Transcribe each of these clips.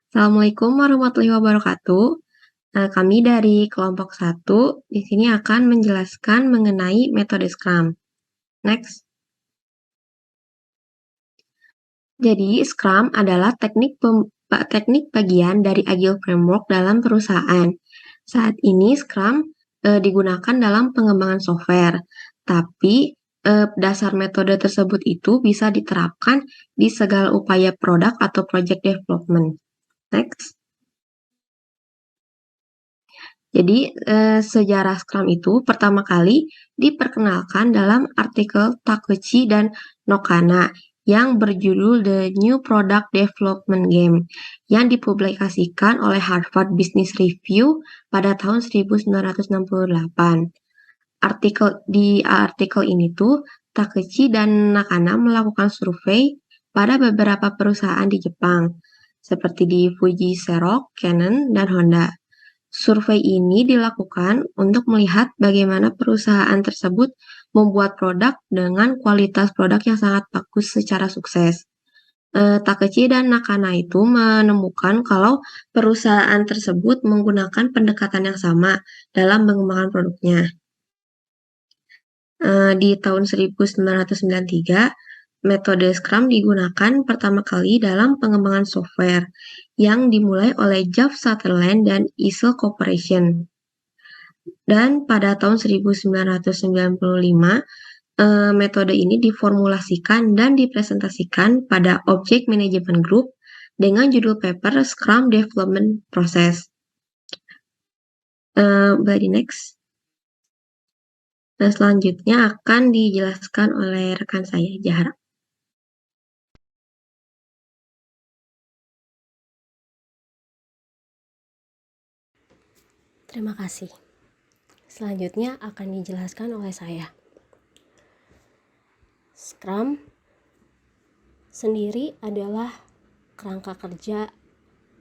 Assalamualaikum warahmatullahi wabarakatuh. Kami dari kelompok satu di sini akan menjelaskan mengenai metode Scrum. Next. Jadi, Scrum adalah teknik bagian dari Agile Framework dalam perusahaan. Saat ini Scrum digunakan dalam pengembangan software, tapi dasar metode tersebut itu bisa diterapkan di segala upaya produk atau project development. Next. Jadi, sejarah Scrum itu pertama kali diperkenalkan dalam artikel Takeuchi dan Nokana yang berjudul The New Product Development Game yang dipublikasikan oleh Harvard Business Review pada tahun 1968. Di artikel ini tuh Takeuchi dan Nakana melakukan survei pada beberapa perusahaan di Jepang, seperti di Fuji Xerox, Canon, dan Honda. Survei ini dilakukan untuk melihat bagaimana perusahaan tersebut membuat produk dengan kualitas produk yang sangat bagus secara sukses. Takeuchi dan Nakana itu menemukan kalau perusahaan tersebut menggunakan pendekatan yang sama dalam mengembangkan produknya. Di tahun 1993, metode Scrum digunakan pertama kali dalam pengembangan software yang dimulai olay Jeff Sutherland dan Eagle Corporation. Dan pada tahun 1995, metode ini diformulasikan dan dipresentasikan pada Object Management Group dengan judul paper Scrum Development Process. Next. Nah, selanjutnya akan dijelaskan oleh rekan saya, Jahara. Terima kasih. Selanjutnya akan dijelaskan oleh saya. Scrum sendiri adalah kerangka kerja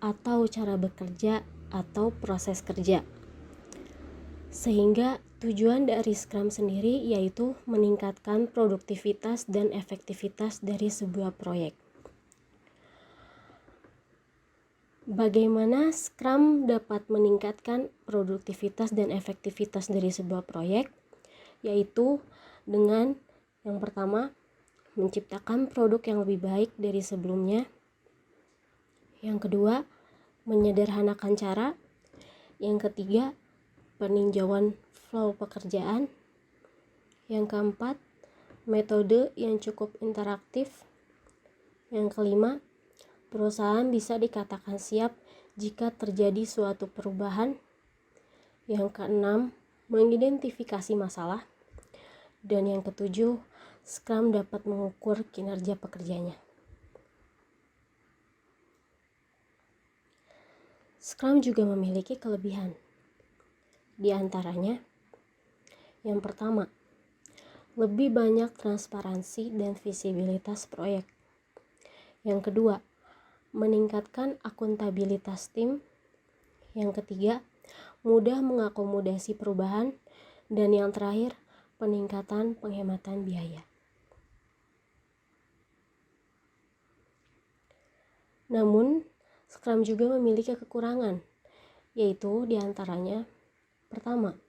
atau cara bekerja atau proses kerja. Sehingga tujuan dari Scrum sendiri yaitu meningkatkan produktivitas dan efektivitas dari sebuah proyek. Bagaimana Scrum dapat meningkatkan produktivitas dan efektivitas dari sebuah proyek? Yaitu dengan yang pertama, menciptakan produk yang lebih baik dari sebelumnya. Yang kedua, menyederhanakan cara. Yang ketiga, peninjauan flow pekerjaan. Yang keempat, metode yang cukup interaktif. Yang kelima, perusahaan bisa dikatakan siap jika terjadi suatu perubahan. Yang keenam, mengidentifikasi masalah. Dan yang ketujuh, Scrum dapat mengukur kinerja pekerjanya. Scrum juga memiliki kelebihan. Di antaranya, yang pertama, lebih banyak transparansi dan visibilitas proyek. Yang kedua, meningkatkan akuntabilitas tim. Yang ketiga, mudah mengakomodasi perubahan. Dan yang terakhir, peningkatan penghematan biaya. Namun, Scrum juga memiliki kekurangan, yaitu diantaranya, pertama,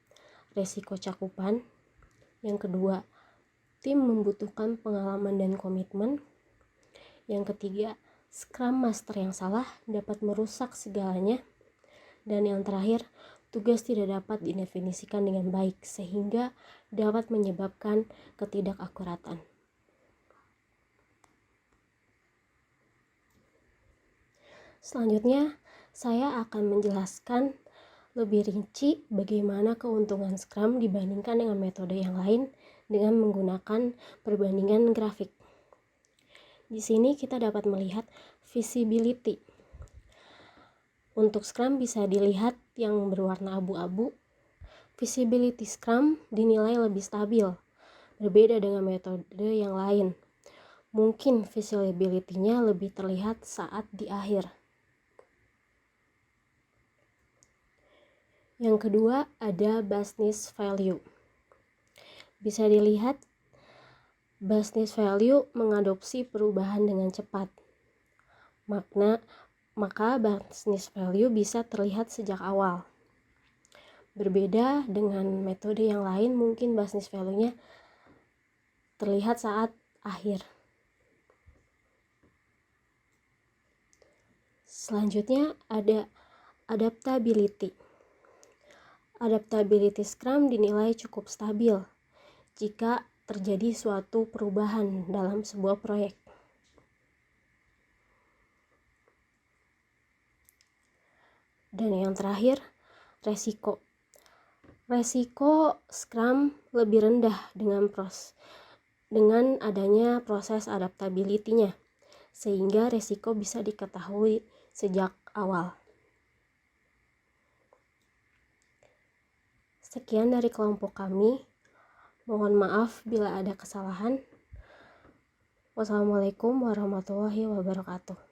resiko cakupan. Yang kedua, tim membutuhkan pengalaman dan komitmen. Yang ketiga, Scrum Master yang salah dapat merusak segalanya. Dan yang terakhir, tugas tidak dapat didefinisikan dengan baik sehingga dapat menyebabkan ketidakakuratan. Selanjutnya, saya akan menjelaskan lebih rinci bagaimana keuntungan Scrum dibandingkan dengan metode yang lain dengan menggunakan perbandingan grafik. Di sini kita dapat melihat visibility. Untuk Scrum bisa dilihat yang berwarna abu-abu. Visibility Scrum dinilai lebih stabil, berbeda dengan metode yang lain. Mungkin visibility-nya lebih terlihat saat di akhir. Yang kedua ada business value. Bisa dilihat business value mengadopsi perubahan dengan cepat. maka business value bisa terlihat sejak awal. Berbeda dengan metode yang lain, mungkin business value-nya terlihat saat akhir. Selanjutnya ada adaptability. Adaptability Scrum dinilai cukup stabil jika terjadi suatu perubahan dalam sebuah proyek. Dan yang terakhir, resiko. Resiko Scrum lebih rendah dengan adanya proses adaptability-nya, sehingga resiko bisa diketahui sejak awal. Sekian dari kelompok kami. Mohon maaf bila ada kesalahan. Wassalamualaikum warahmatullahi wabarakatuh.